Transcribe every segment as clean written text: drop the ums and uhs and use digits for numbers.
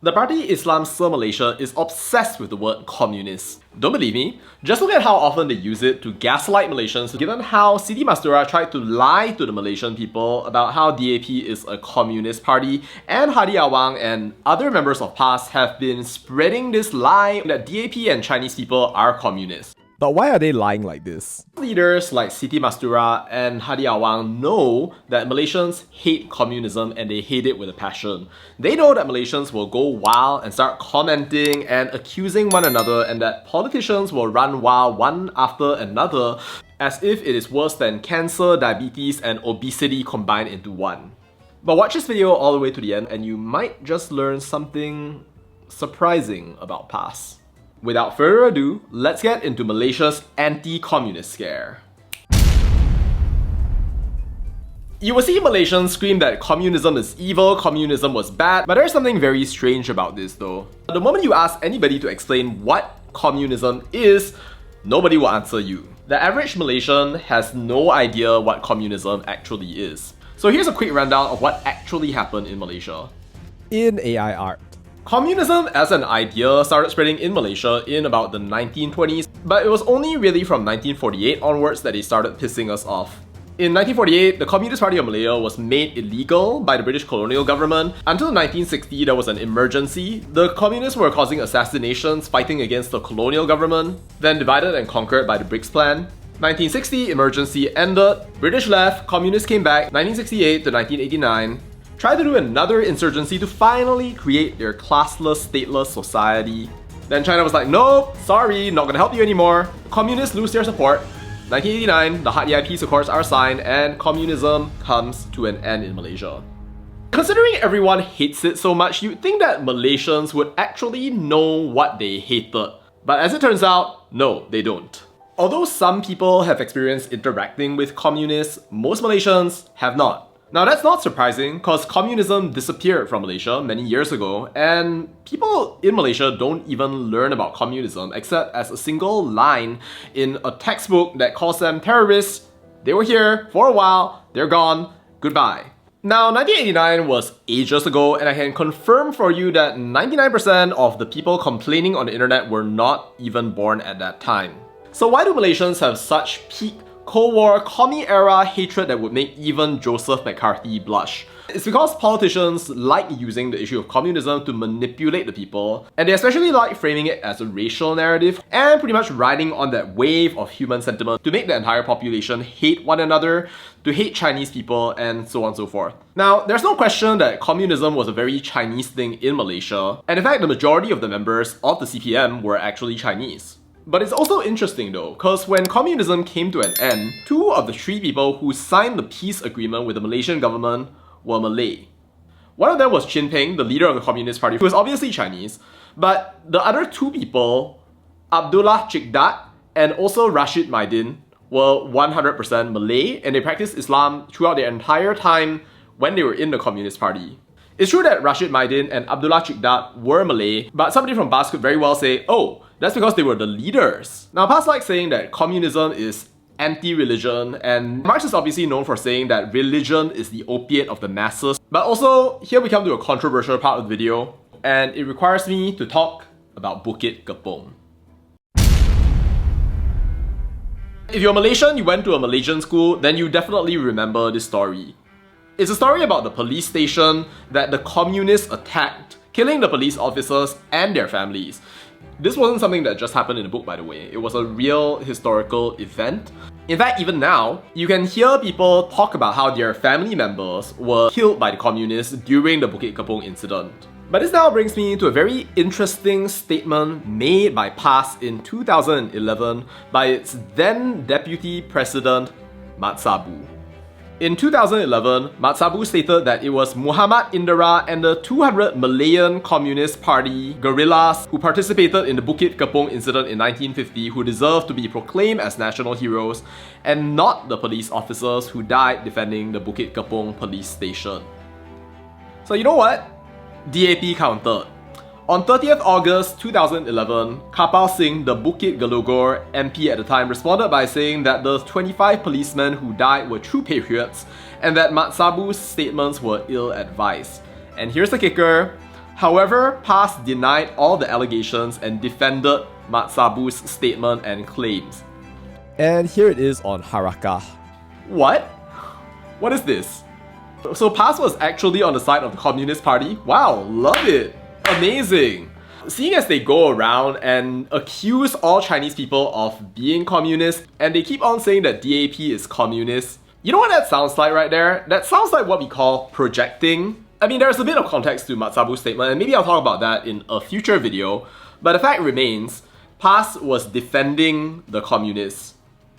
The party Islam Sir Malaysia is obsessed with the word communist. Don't believe me? Just look at how often they use it to gaslight Malaysians, given how Siti Mastura tried to lie to the Malaysian people about how DAP is a communist party, and Hadi Awang and other members of PAS have been spreading this lie that DAP and Chinese people are communists. But why are they lying like this? Leaders like Siti Mastura and Hadi Awang know that Malaysians hate communism and they hate it with a passion. They know that Malaysians will go wild and start commenting and accusing one another, and that politicians will run wild one after another as if it is worse than cancer, diabetes and obesity combined into one. But watch this video all the way to the end and you might just learn something surprising about PAS. Without further ado, let's get into Malaysia's anti-communist scare. You will see Malaysians scream that communism is evil, communism was bad, but there's something very strange about this though. The moment you ask anybody to explain what communism is, nobody will answer you. The average Malaysian has no idea what communism actually is. So here's a quick rundown of what actually happened in Malaysia. In AI art. Communism as an idea started spreading in Malaysia in about the 1920s, but it was only really from 1948 onwards that they started pissing us off. In 1948, the Communist Party of Malaya was made illegal by the British colonial government. Until 1960, there was an emergency. The communists were causing assassinations, fighting against the colonial government, then divided and conquered by the BRICS plan. 1960, emergency ended, British left, communists came back, 1968 to 1989. Tried to do another insurgency to finally create their classless, stateless society. Then China was like, nope, sorry, not gonna help you anymore. Communists lose their support. 1989, the Hadi Peace Accords are signed and communism comes to an end in Malaysia. Considering everyone hates it so much, you'd think that Malaysians would actually know what they hated. But as it turns out, no, they don't. Although some people have experienced interacting with communists, most Malaysians have not. Now that's not surprising because communism disappeared from Malaysia many years ago, and people in Malaysia don't even learn about communism except as a single line in a textbook that calls them terrorists. They were here for a while, they're gone, goodbye. Now 1989 was ages ago, and I can confirm for you that 99% of the people complaining on the internet were not even born at that time. So why do Malaysians have such peak Cold War, commie-era hatred that would make even Joseph McCarthy blush? It's because politicians like using the issue of communism to manipulate the people, and they especially like framing it as a racial narrative and pretty much riding on that wave of human sentiment to make the entire population hate one another, to hate Chinese people, and so on and so forth. Now, there's no question that communism was a very Chinese thing in Malaysia, and in fact, the majority of the members of the CPM were actually Chinese. But it's also interesting though, because when communism came to an end, 2 of the 3 people who signed the peace agreement with the Malaysian government were Malay. One of them was Chin Peng, the leader of the Communist Party, who was obviously Chinese, but the other 2 people, Abdullah Chikdat and also Rashid Maidin, were 100% Malay, and they practiced Islam throughout their entire time when they were in the Communist Party. It's true that Rashid Maidin and Abdullah Chikdat were Malay, but somebody from PAS could very well say, oh, that's because they were the leaders. Now PAS likes saying that communism is anti-religion, and Marx is obviously known for saying that religion is the opiate of the masses. But also, here we come to a controversial part of the video, and it requires me to talk about Bukit Kepong. If you're Malaysian, you went to a Malaysian school, then you definitely remember this story. It's a story about the police station that the communists attacked, killing the police officers and their families. This wasn't something that just happened in the book, by the way. It was a real historical event. In fact, even now, you can hear people talk about how their family members were killed by the communists during the Bukit Kepong incident. But this now brings me to a very interesting statement made by PAS in 2011 by its then Deputy President, Mat Sabu. In 2011, Mat Sabu stated that it was Muhammad Indra and the 200 Malayan Communist Party guerrillas who participated in the Bukit Kepong incident in 1950 who deserved to be proclaimed as national heroes, and not the police officers who died defending the Bukit Kepong police station. So you know what? DAP countered. On 30th August 2011, Kapal Singh, the Bukit Gelugor MP at the time, responded by saying that the 25 policemen who died were true patriots and that Mat Sabu's statements were ill-advised. And here's the kicker, However, PAS denied all the allegations and defended Mat Sabu's statement and claims. And here it is on Harakah. What? What is this? So PAS was actually on the side of the Communist Party? Wow, love it! Amazing! Seeing as they go around and accuse all Chinese people of being communist, and they keep on saying that DAP is communist, you know what that sounds like right there? That sounds like what we call projecting. I mean, there's a bit of context to Mat Sabu's statement, and maybe I'll talk about that in a future video, but the fact remains, PAS was defending the communists.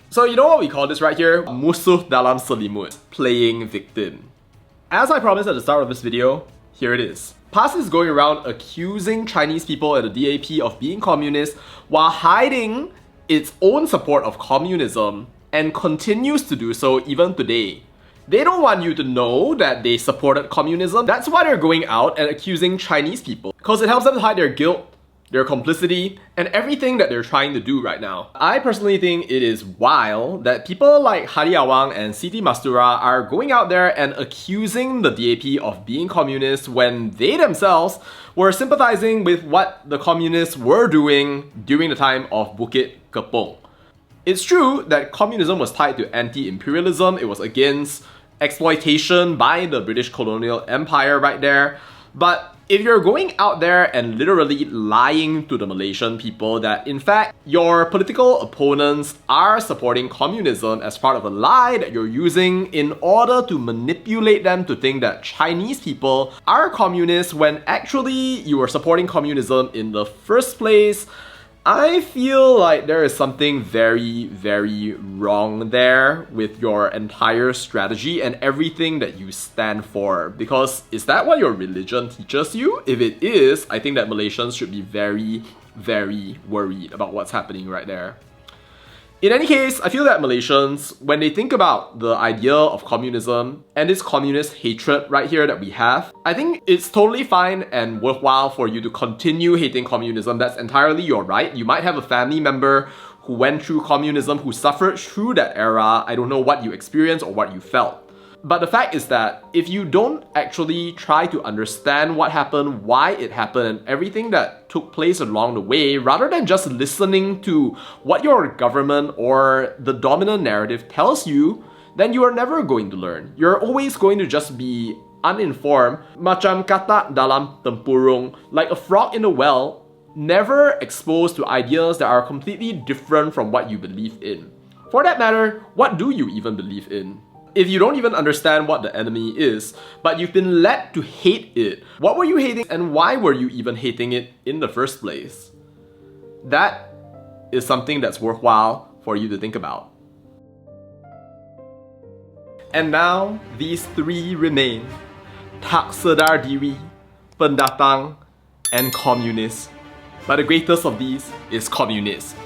So you know what we call this right here? Musuh dalam selimut, playing victim. As I promised at the start of this video, here it is. PAS is going around accusing Chinese people at the DAP of being communist while hiding its own support of communism, and continues to do so even today. They don't want you to know that they supported communism. That's why they're going out and accusing Chinese people, because it helps them to hide their guilt, their complicity, and everything that they're trying to do right now. I personally think it is wild that people like Hadi Awang and Siti Mastura are going out there and accusing the DAP of being communist when they themselves were sympathizing with what the communists were doing during the time of Bukit Kepong. It's true that communism was tied to anti-imperialism. It was against exploitation by the British colonial empire right there. But if you're going out there and literally lying to the Malaysian people that in fact your political opponents are supporting communism as part of a lie that you're using in order to manipulate them to think that Chinese people are communists when actually you were supporting communism in the first place, I feel like there is something very, very wrong there with your entire strategy and everything that you stand for. Because is that what your religion teaches you? If it is, I think that Malaysians should be very, very worried about what's happening right there. In any case, I feel that Malaysians, when they think about the idea of communism and this communist hatred right here that we have, I think it's totally fine and worthwhile for you to continue hating communism. That's entirely your right. You might have a family member who went through communism, who suffered through that era. I don't know what you experienced or what you felt. But the fact is that if you don't actually try to understand what happened, why it happened, and everything that took place along the way, rather than just listening to what your government or the dominant narrative tells you, then you are never going to learn. You're always going to just be uninformed, macam katak dalam tempurung, like a frog in a well, never exposed to ideas that are completely different from what you believe in. For that matter, what do you even believe in? If you don't even understand what the enemy is, but you've been led to hate it, what were you hating and why were you even hating it in the first place? That is something that's worthwhile for you to think about. And now, these three remain: tak sedar diri, pendatang, and communist. But the greatest of these is communist.